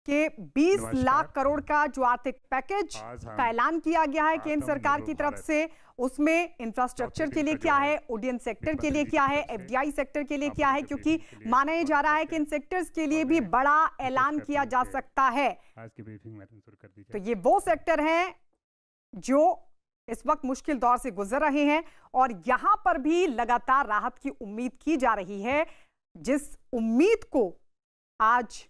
कि 20 लाख करोड़ का जो आर्थिक पैकेज का ऐलान किया गया है केंद्र सरकार की तरफ से, उसमें इंफ्रास्ट्रक्चर के लिए क्या है, ऑडियंस सेक्टर के लिए क्या है, एफडीआई सेक्टर के लिए क्या है, क्योंकि माना यह जा रहा है कि इन सेक्टर्स के लिए भी बड़ा ऐलान किया जा सकता है। तो ये वो सेक्टर हैं जो इस वक्त मुश्किल दौर से गुजर रहे हैं और यहां पर भी लगातार राहत की उम्मीद की जा रही है, जिस उम्मीद को आज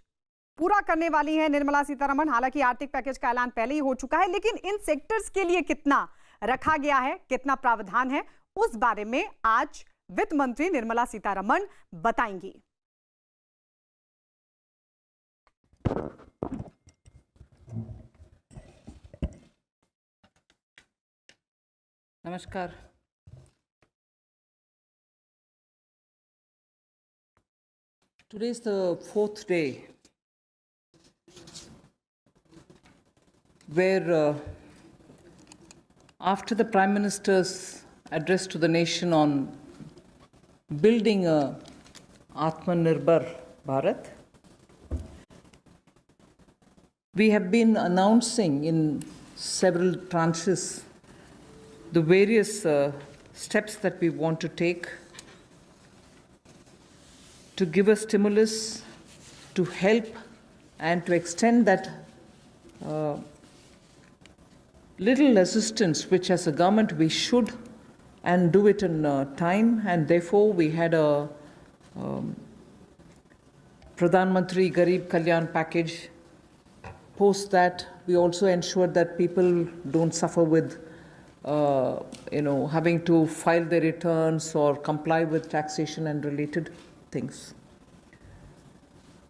पूरा करने वाली है निर्मला सीतारमण। हालांकि आर्थिक पैकेज का ऐलान पहले ही हो चुका है, लेकिन इन सेक्टर्स के लिए कितना रखा गया है, कितना प्रावधान है, उस बारे में आज वित्त मंत्री निर्मला सीतारमण बताएंगी। नमस्कार। Today is the fourth day where after the Prime Minister's address to the nation on building a Atmanirbhar Bharat, we have been announcing in several tranches the various steps that we want to take to give a stimulus, to help and to extend that little assistance which as a government we should and do it in time, and therefore we had a Pradhan Mantri Garib Kalyan package. Post that, we also ensured that people don't suffer with having to file their returns or comply with taxation and related things.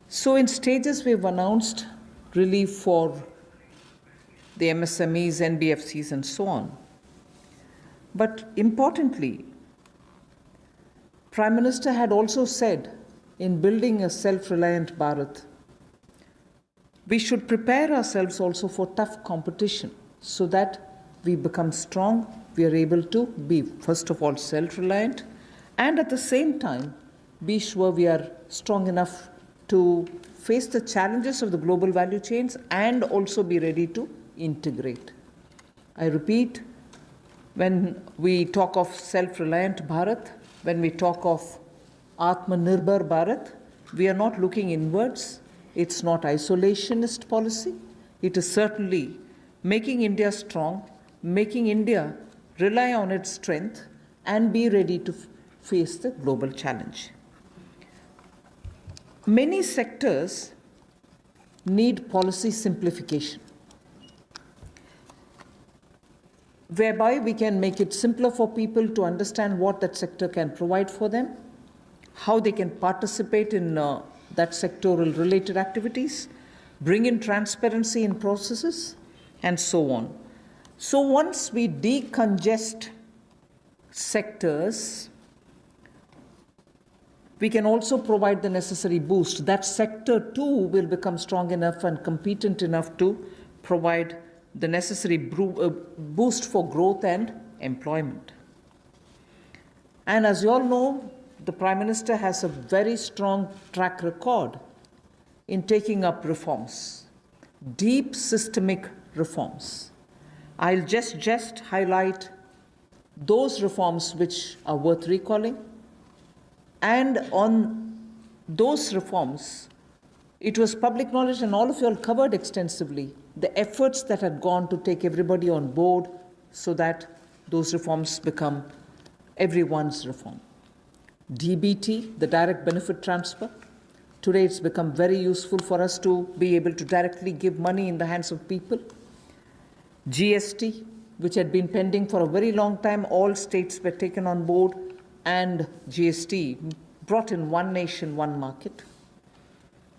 So in stages we've announced relief for the MSMEs, NBFCs and so on. But importantly, Prime Minister had also said in building a self-reliant Bharat, we should prepare ourselves also for tough competition so that we become strong, we are able to be first of all self-reliant and at the same time be sure we are strong enough to face the challenges of the global value chains and also be ready to integrate. I repeat, when we talk of self-reliant Bharat, when we talk of Atmanirbhar Bharat, we are not looking inwards. It's not isolationist policy. It is certainly making India strong, making India rely on its strength and be ready to face the global challenge. Many sectors need policy simplification, whereby we can make it simpler for people to understand what that sector can provide for them, how they can participate in that sectoral related activities, bring in transparency in processes, and so on. So once we decongest sectors, we can also provide the necessary boost. That sector too will become strong enough and competent enough to provide the necessary boost for growth and employment. And as you all know, the Prime Minister has a very strong track record in taking up reforms, deep systemic reforms. I'll just highlight those reforms which are worth recalling. And on those reforms, it was public knowledge, and all of you all covered extensively the efforts that had gone to take everybody on board so that those reforms become everyone's reform. DBT, the direct benefit transfer. Today it's become very useful for us to be able to directly give money in the hands of people. GST, which had been pending for a very long time, all states were taken on board, and GST brought in one nation, one market.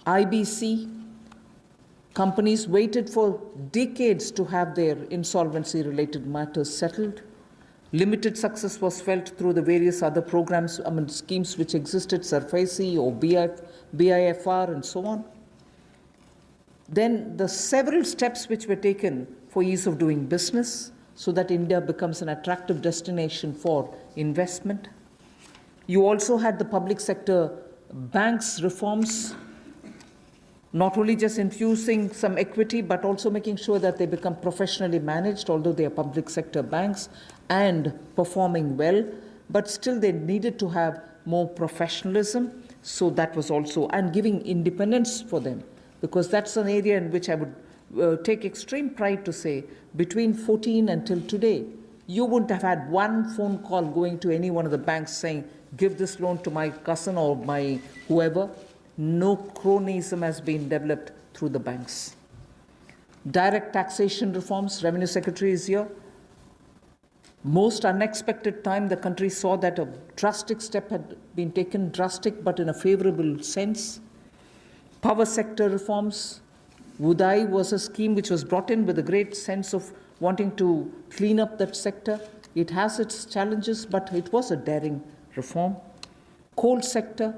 IBC, companies waited for decades to have their insolvency-related matters settled. Limited success was felt through the various other programs, schemes which existed, SARFAESI or BIFR and so on. Then the several steps which were taken for ease of doing business so that India becomes an attractive destination for investment. You also had the public sector banks reforms not only just infusing some equity, but also making sure that they become professionally managed, although they are public sector banks and performing well, but still they needed to have more professionalism. So that was also, and giving independence for them, because that's an area in which I would take extreme pride to say, between 14 until today, you wouldn't have had one phone call going to any one of the banks saying, give this loan to my cousin or my whoever. No cronyism has been developed through the banks. Direct taxation reforms, Revenue Secretary is here. Most unexpected time, the country saw that a drastic step had been taken, drastic but in a favorable sense. Power sector reforms. Udai was a scheme which was brought in with a great sense of wanting to clean up that sector. It has its challenges, but it was a daring reform. Coal sector,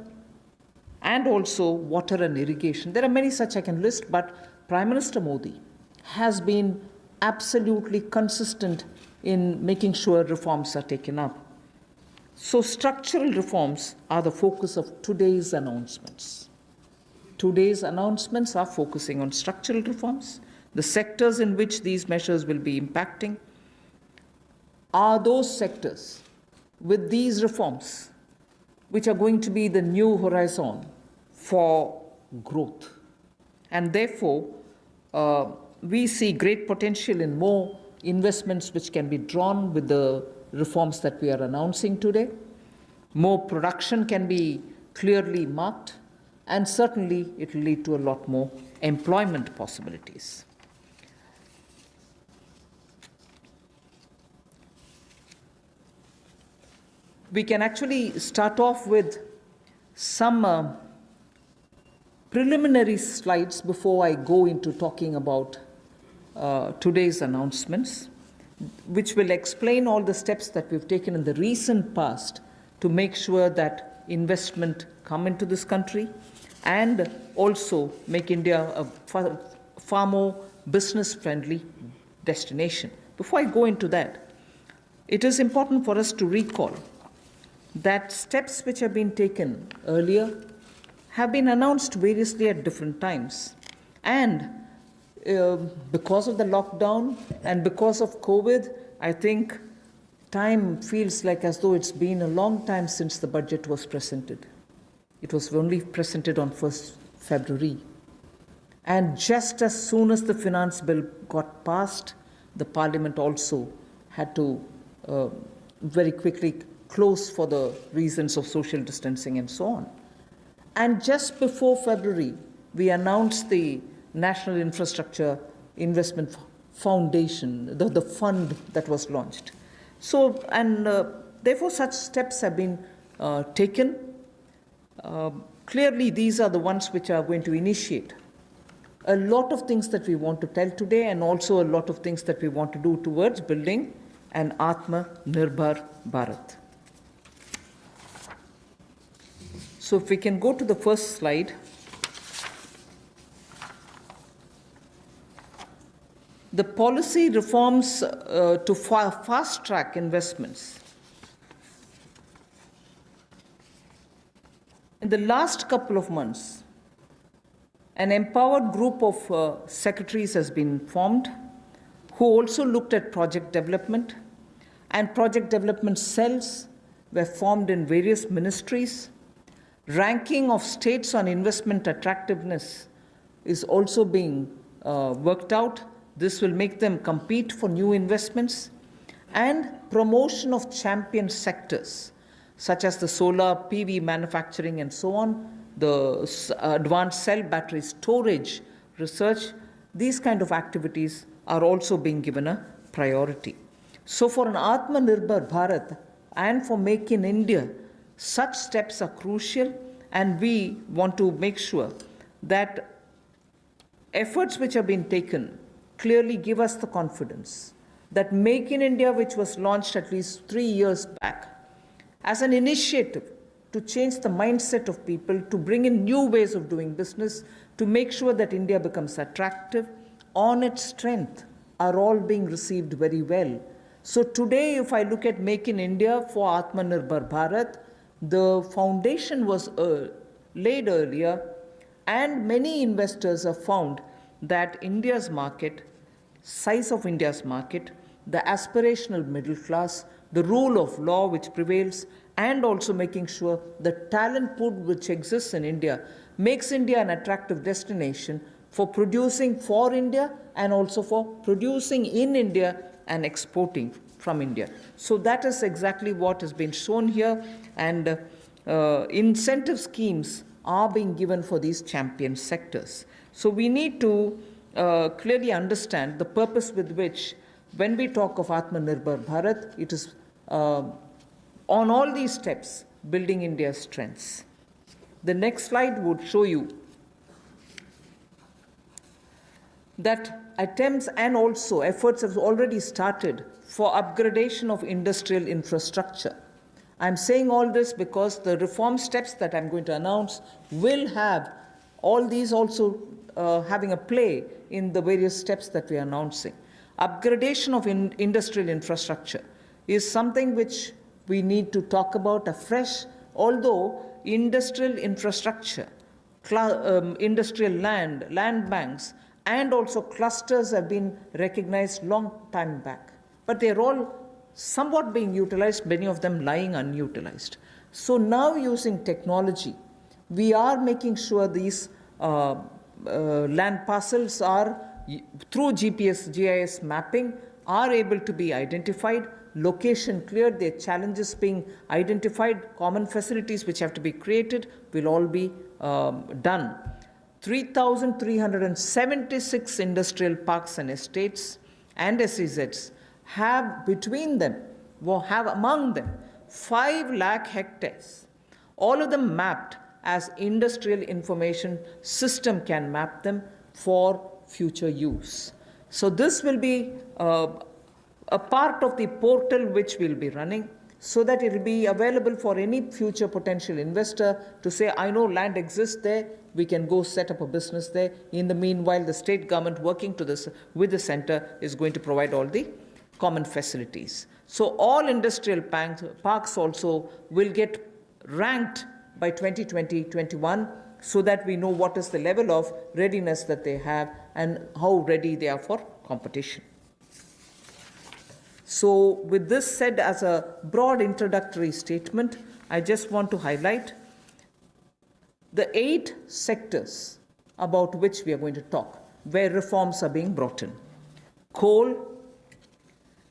and also water and irrigation. There are many such I can list, but Prime Minister Modi has been absolutely consistent in making sure reforms are taken up. So structural reforms are the focus of today's announcements. Today's announcements are focusing on structural reforms. The sectors in which these measures will be impacting are those sectors with these reforms which are going to be the new horizon for growth. And therefore, we see great potential in more investments which can be drawn with the reforms that we are announcing today. More production can be clearly marked, and certainly it will lead to a lot more employment possibilities. We can actually start off with some preliminary slides before I go into talking about today's announcements, which will explain all the steps that we've taken in the recent past to make sure that investment come into this country and also make India a far more business-friendly destination. Before I go into that, it is important for us to recall that steps which have been taken earlier have been announced variously at different times. And because of the lockdown and because of COVID, I think time feels like as though it's been a long time since the budget was presented. It was only presented on 1st February. And just as soon as the finance bill got passed, the parliament also had to very quickly close for the reasons of social distancing and so on. And just before February, we announced the National Infrastructure Investment Foundation, the fund that was launched. So, and therefore such steps have been taken. Clearly, these are the ones which are going to initiate a lot of things that we want to tell today, and also a lot of things that we want to do towards building an Atma-Nirbhar Bharat. So if we can go to the first slide. The policy reforms to fast-track investments. In the last couple of months, an empowered group of secretaries has been formed who also looked at project development, and project development cells were formed in various ministries. Ranking of states on investment attractiveness is also being worked out. This will make them compete for new investments, and promotion of champion sectors such as the solar PV manufacturing and so on, the advanced cell battery storage research. These kind of activities are also being given a priority. So for an Atma-Nirbhar Bharat and for Make in India, such steps are crucial, and we want to make sure that efforts which have been taken clearly give us the confidence that Make in India, which was launched at least 3 years back, as an initiative to change the mindset of people, to bring in new ways of doing business, to make sure that India becomes attractive on its strength, are all being received very well. So today, if I look at Make in India for Atma-Nirbhar Bharat, the foundation was laid earlier, And many investors have found that India's market, size of India's market, the aspirational middle class, the rule of law which prevails, and also making sure the talent pool which exists in India makes India an attractive destination for producing for India and also for producing in India and exporting from India. So that is exactly what has been shown here, and incentive schemes are being given for these champion sectors. So we need to clearly understand the purpose with which, when we talk of Atmanirbhar Bharat, it is on all these steps building India's strengths. The next slide would show you that attempts and also efforts have already started for upgradation of industrial infrastructure. I'm saying all this because the reform steps that I'm going to announce will have all these also having a play in the various steps that we are announcing. Upgradation of industrial infrastructure is something which we need to talk about afresh, although industrial infrastructure, industrial land banks, and also clusters have been recognized long time back. But they're all somewhat being utilized, many of them lying unutilized. So now, using technology, we are making sure these land parcels are, through GPS, GIS mapping, are able to be identified, location cleared, their challenges being identified, common facilities which have to be created will all be done. 3,376 industrial parks and estates and SEZs have between them, have among them 5 lakh hectares, all of them mapped as industrial information system can map them for future use. So this will be a part of the portal which we'll be running, so that it will be available for any future potential investor to say, I know land exists there, we can go set up a business there. In the meanwhile, the state government working with the center is going to provide all the common facilities. So all industrial parks also will get ranked by 2020-21, so that we know what is the level of readiness that they have and how ready they are for competition. So with this said as a broad introductory statement, I just want to highlight the 8 sectors about which we are going to talk, where reforms are being brought in: coal,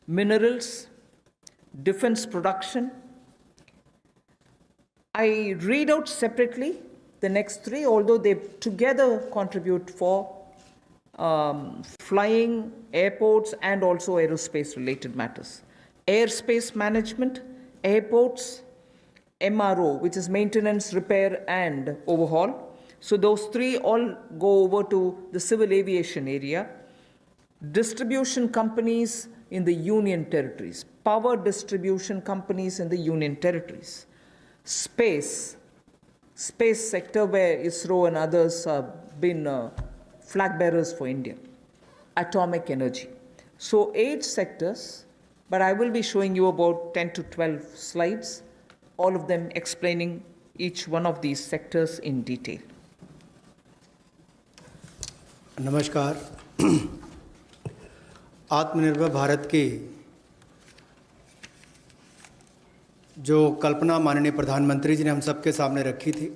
minerals, defense production. I read out separately the next 3, although they together contribute for flying, airports, and also aerospace related matters. Airspace management, airports, MRO, which is maintenance, repair, and overhaul. So those 3 all go over to the civil aviation area. Distribution companies in the union territories, power distribution companies in the union territories. Space sector, where ISRO and others have been flag bearers for India. Atomic energy. So 8 sectors, but I will be showing you about 10 to 12 slides, all of them explaining each one of these sectors in detail. नमस्कार। आत्मनिर्भर भारत की जो कल्पना माननीय प्रधानमंत्री जी ने हम सबके सामने रखी थी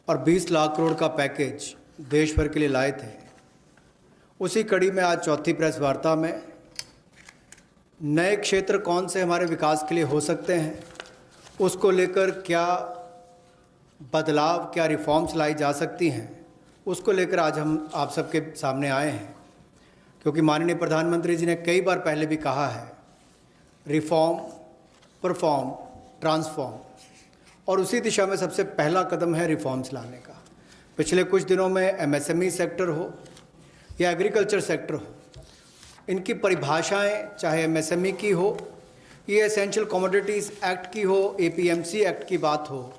और 20 लाख करोड़ का पैकेज देश भर के लिए लाए थे, उसी कड़ी में आज चौथी प्रेस वार्ता में नए क्षेत्र कौन से हमारे विकास के लिए हो सकते हैं, उसको लेकर क्या बदलाव, क्या रिफॉर्म्स लाई जा सकती हैं, उसको लेकर आज हम आप सबके सामने आए हैं। क्योंकि माननीय प्रधानमंत्री जी ने कई बार पहले भी कहा है, रिफॉर्म, परफॉर्म, ट्रांसफॉर्म, और उसी दिशा में सबसे पहला कदम है रिफॉर्म्स लाने का। पिछले कुछ दिनों में एमएसएमई सेक्टर हो या एग्रीकल्चर सेक्टर हो, इनकी परिभाषाएं चाहे एमएसएमई की हो, ये एसेंशियल कमोडिटीज़ एक्ट की हो, एपीएमसी एक्ट की बात हो,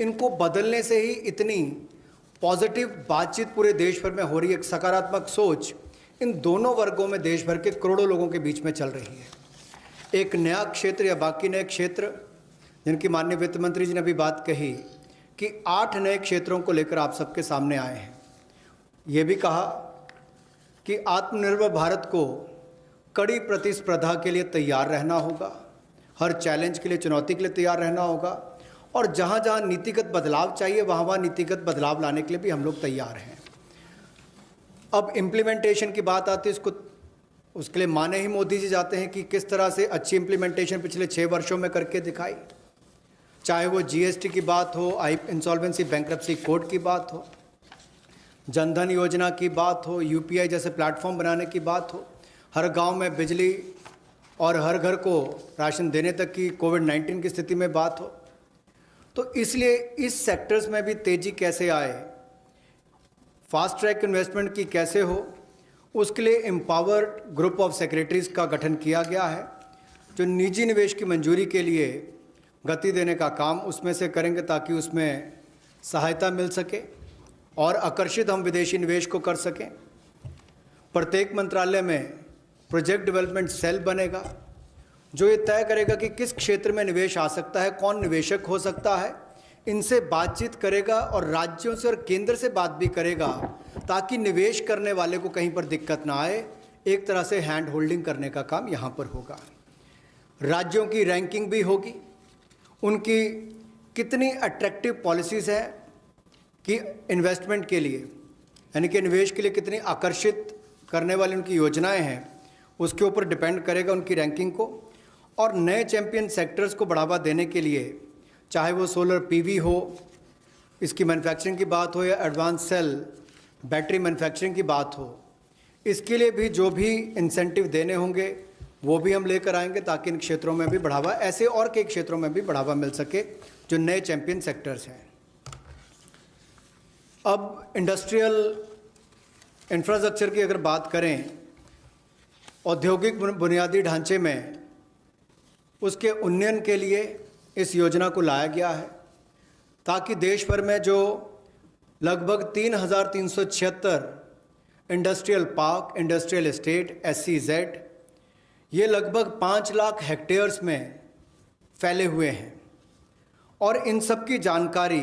इनको बदलने से ही इतनी पॉजिटिव बातचीत पूरे देश भर में हो रही है। एक सकारात्मक सोच इन दोनों वर्गों में देश भर के करोड़ों लोगों के बीच में चल रही है। एक नया क्षेत्र या बाकी नए क्षेत्र जिनकी माननीय वित्त मंत्री जी ने अभी बात कही कि 8 नए क्षेत्रों को लेकर आप सबके सामने आए हैं। ये भी कहा कि आत्मनिर्भर भारत को कड़ी प्रतिस्पर्धा के लिए तैयार रहना होगा, हर चैलेंज के लिए, चुनौती के लिए तैयार रहना होगा, और जहाँ जहाँ नीतिगत बदलाव चाहिए वहाँ वहाँ नीतिगत बदलाव लाने के लिए भी हम लोग तैयार हैं। अब इम्प्लीमेंटेशन की बात आती है, उसके लिए माने ही मोदी जी जाते हैं कि किस तरह से अच्छी इम्प्लीमेंटेशन पिछले 6 वर्षों में करके दिखाई, चाहे वो जीएसटी की बात हो, इंसॉल्वेंसी बैंक्रप्सी कोड की बात हो, जनधन योजना की बात हो, यूपीआई जैसे प्लेटफॉर्म बनाने की बात हो, हर गांव में बिजली और हर घर को राशन देने तक की कोविड-19 की स्थिति में बात हो। तो इसलिए इस सेक्टर्स में भी तेज़ी कैसे आए, फास्ट ट्रैक इन्वेस्टमेंट की कैसे हो, उसके लिए एम्पावर्ड ग्रुप ऑफ सेक्रेटरीज का गठन किया गया है, जो निजी निवेश की मंजूरी के लिए गति देने का काम उसमें से करेंगे ताकि उसमें सहायता मिल सके और आकर्षित हम विदेशी निवेश को कर सकें। प्रत्येक मंत्रालय में प्रोजेक्ट डेवलपमेंट सेल बनेगा जो ये तय करेगा कि किस क्षेत्र में निवेश आ सकता है, कौन निवेशक हो सकता है, इनसे बातचीत करेगा और राज्यों से और केंद्र से बात भी करेगा ताकि निवेश करने वाले को कहीं पर दिक्कत ना आए। एक तरह से हैंड होल्डिंग करने का काम यहाँ पर होगा। राज्यों की रैंकिंग भी होगी, उनकी कितनी अट्रैक्टिव पॉलिसीज़ हैं कि इन्वेस्टमेंट के लिए, यानी कि निवेश के लिए कितनी आकर्षित करने वाली उनकी योजनाएं हैं, उसके ऊपर डिपेंड करेगा उनकी रैंकिंग को। और नए चैंपियन सेक्टर्स को बढ़ावा देने के लिए, चाहे वो सोलर पीवी हो, इसकी मैन्युफैक्चरिंग की बात हो, या एडवांस सेल बैटरी मैन्युफैक्चरिंग की बात हो, इसके लिए भी जो भी इंसेंटिव देने होंगे वो भी हम लेकर आएंगे ताकि इन क्षेत्रों में भी बढ़ावा, ऐसे और कई क्षेत्रों में भी बढ़ावा मिल सके जो नए चैंपियन सेक्टर्स हैं। अब इंडस्ट्रियल इंफ्रास्ट्रक्चर की अगर बात करें, औद्योगिक बुनियादी ढांचे में उसके उन्नयन के लिए इस योजना को लाया गया है ताकि देश भर में जो लगभग 3,376 industrial park, industrial estate, SEZ, ये लगभग 5 लाख हेक्टेयर्स में फैले हुए हैं और इन सब की जानकारी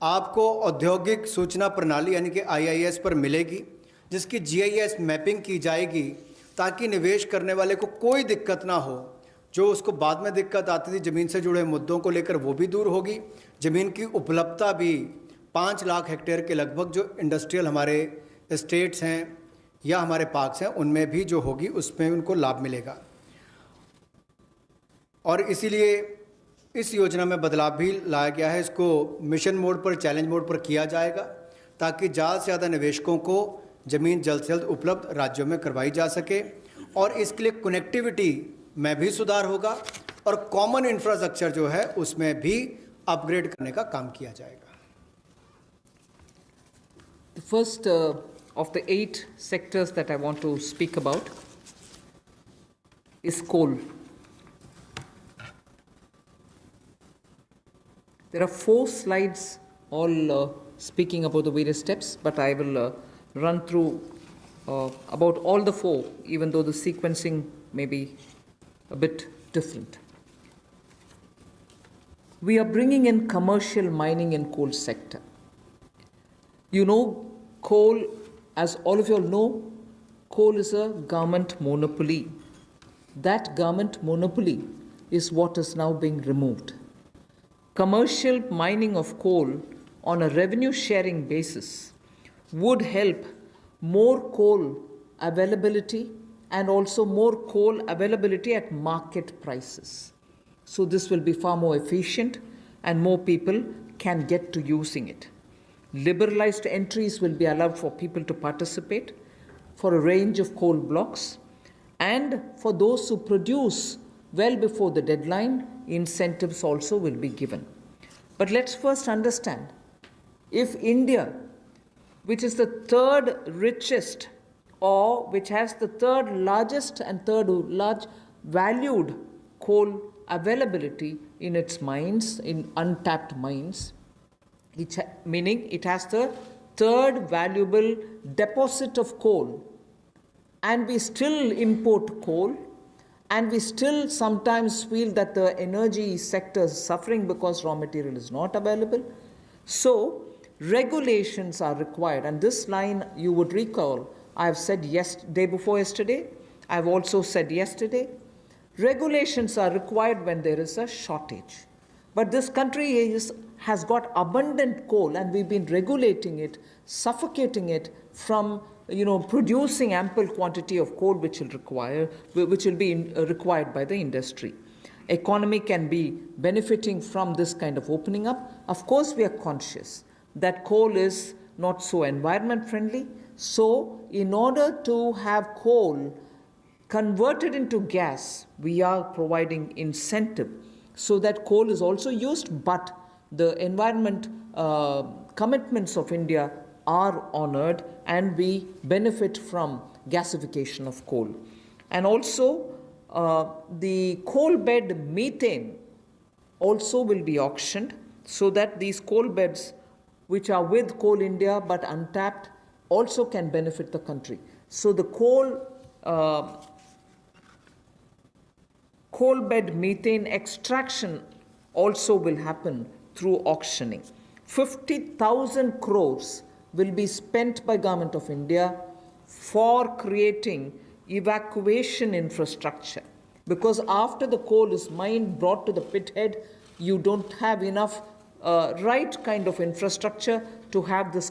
आपको औद्योगिक सूचना प्रणाली यानी कि IIS पर मिलेगी, जिसकी GIS मैपिंग की जाएगी ताकि निवेश करने वाले को कोई दिक्कत ना हो। जो उसको बाद में दिक्कत आती थी ज़मीन से जुड़े मुद्दों को लेकर, वो भी दूर होगी। ज़मीन की उपलब्धता भी 5 लाख हेक्टेयर के लगभग जो इंडस्ट्रियल हमारे एस्टेट्स हैं या हमारे पार्क्स हैं उनमें भी जो होगी उसमें उनको लाभ मिलेगा। और इसीलिए इस योजना में बदलाव भी लाया गया है। इसको मिशन मोड पर, चैलेंज मोड पर किया जाएगा ताकि ज़्यादा से ज़्यादा निवेशकों को ज़मीन जल्द से जल्द उपलब्ध राज्यों में करवाई जा सके और इसके लिए कनेक्टिविटी में भी सुधार होगा और कॉमन इंफ्रास्ट्रक्चर जो है उसमें भी अपग्रेड करने का काम किया जाएगा। The first of the 8 sectors that I want to speak about is coal. There are 4 slides all speaking about the various steps, but I will run through about all the 4, even though the sequencing may be a bit different. We are bringing in commercial mining in coal sector. You know, coal, as all of you all know, coal is a government monopoly. That government monopoly is what is now being removed. Commercial mining of coal on a revenue sharing basis would help more coal availability and also more coal availability at market prices. So this will be far more efficient and more people can get to using it. Liberalized entries will be allowed for people to participate for a range of coal blocks, and for those who produce well before the deadline, incentives also will be given. But let's first understand, if India, which is the 3rd richest or which has the 3rd largest and 3rd large valued coal availability in its mines, in untapped mines, meaning it has the 3rd valuable deposit of coal, and we still import coal, and we still sometimes feel that the energy sector is suffering because raw material is not available, So regulations are required, and this line you would recall I have said day before yesterday, I have also said yesterday, regulations are required when there is a shortage. But this country has got abundant coal, and we've been regulating it, suffocating it from producing ample quantity of coal which will be required by the industry. Economy can be benefiting from this kind of opening up. Of course, we are conscious that coal is not so environment friendly. So in order to have coal converted into gas, we are providing incentive so that coal is also used, but the environment commitments of India are honored, and we benefit from gasification of coal. And also the coal bed methane also will be auctioned, so that these coal beds which are with Coal India but untapped also can benefit the country. So the coal bed methane extraction also will happen through auctioning. 50,000 crores will be spent by Government of India for creating evacuation infrastructure, because after the coal is mined, brought to the pit head, you don't have enough right kind of infrastructure to have this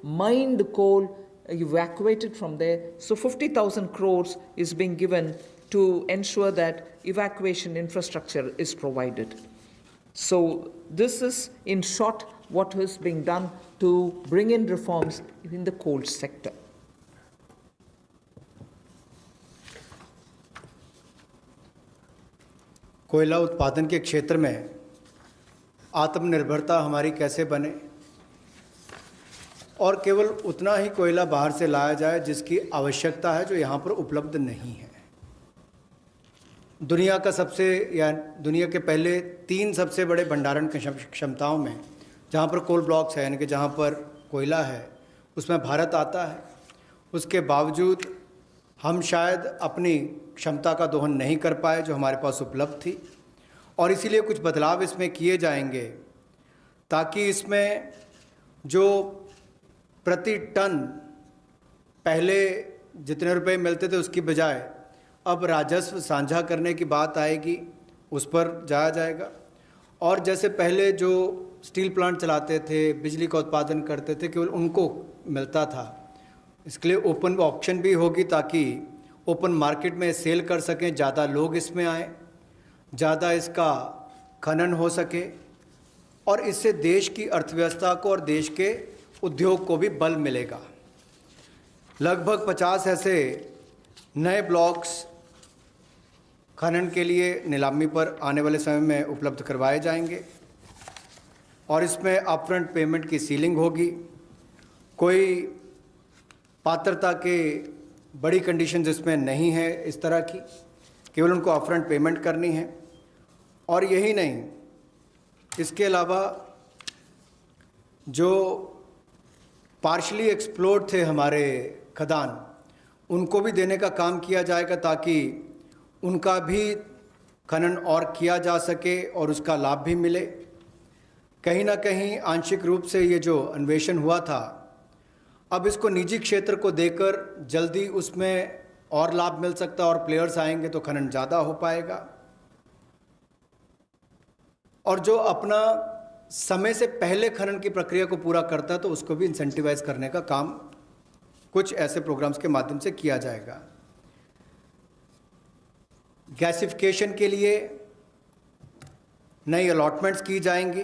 mined coal evacuated from there. So 50,000 crores is being given to ensure that evacuation infrastructure is provided. So this is, in short, what is being done to bring in reforms in the coal sector. कोयला उत्पादन के क्षेत्र में आत्मनिर्भरता हमारी कैसे बने, और केवल उतना ही कोयला बाहर से लाया जाए जिसकी आवश्यकता है, जो यहाँ पर उपलब्ध नहीं है। दुनिया के पहले 3 सबसे बड़े भंडारण क्षमताओं में जहाँ पर कोल ब्लॉक्स है, यानी कि जहाँ पर कोयला है, उसमें भारत आता है। उसके बावजूद हम शायद अपनी क्षमता का दोहन नहीं कर पाए जो हमारे पास उपलब्ध थी, और इसीलिए कुछ बदलाव इसमें किए जाएंगे ताकि इसमें जो प्रति टन पहले जितने रुपए मिलते थे उसकी बजाय अब राजस्व साझा करने की बात आएगी, उस पर जाया जाएगा। और जैसे पहले जो स्टील प्लांट चलाते थे, बिजली का उत्पादन करते थे, केवल उनको मिलता था। इसके लिए ओपन ऑक्शन भी होगी ताकि ओपन मार्केट में सेल कर सकें, ज़्यादा लोग इसमें आएँ, ज़्यादा इसका खनन हो सके, और इससे देश की अर्थव्यवस्था को और देश के उद्योग को भी बल मिलेगा। लगभग 50 ऐसे नए ब्लॉक्स खनन के लिए नीलामी पर आने वाले समय में उपलब्ध करवाए जाएंगे, और इसमें अपफ्रंट पेमेंट की सीलिंग होगी। कोई पात्रता के बड़ी कंडीशंस इसमें नहीं है इस तरह की, केवल उनको अपफ्रंट पेमेंट करनी है। और यही नहीं, इसके अलावा जो पार्शली एक्सप्लोर्ड थे हमारे खदान, उनको भी देने का काम किया जाएगा ताकि उनका भी खनन और किया जा सके और उसका लाभ भी मिले। कहीं ना कहीं आंशिक रूप से ये जो अन्वेषण हुआ था, अब इसको निजी क्षेत्र को देकर जल्दी उसमें और लाभ मिल सकता है, और प्लेयर्स आएंगे तो खनन ज़्यादा हो पाएगा। और जो अपना समय से पहले खनन की प्रक्रिया को पूरा करता है तो उसको भी इंसेंटिवाइज करने का काम कुछ ऐसे प्रोग्राम्स के माध्यम से किया जाएगा। गैसिफिकेशन के लिए नई अलॉटमेंट्स की जाएंगी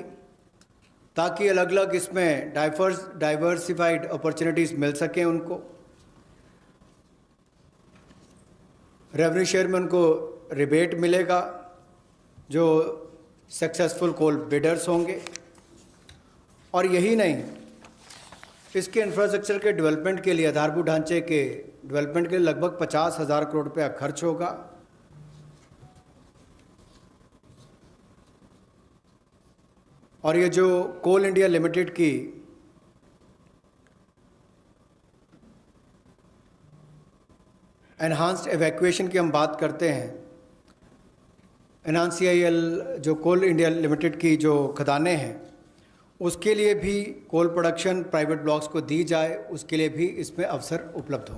ताकि अलग अलग इसमें डाइवर्सिफाइड अपॉर्चुनिटीज़ मिल सकें उनको। रेवेन्यू शेयर में उनको रिबेट मिलेगा जो सक्सेसफुल कोल बिडर्स होंगे। और यही नहीं, इसके इंफ्रास्ट्रक्चर के डेवलपमेंट के लिए, आधारभूत ढांचे के डेवलपमेंट के लिए लगभग 50,000 करोड़ रुपया खर्च होगा। और ये जो कोल इंडिया लिमिटेड की एनहांस्ड एवैक्यूएशन की हम बात करते हैं, एनहांस CIL जो कोल इंडिया लिमिटेड की जो खदानें हैं, उसके लिए भी कोल प्रोडक्शन प्राइवेट ब्लॉक्स को दी जाए, उसके लिए भी इसमें अवसर उपलब्ध हों।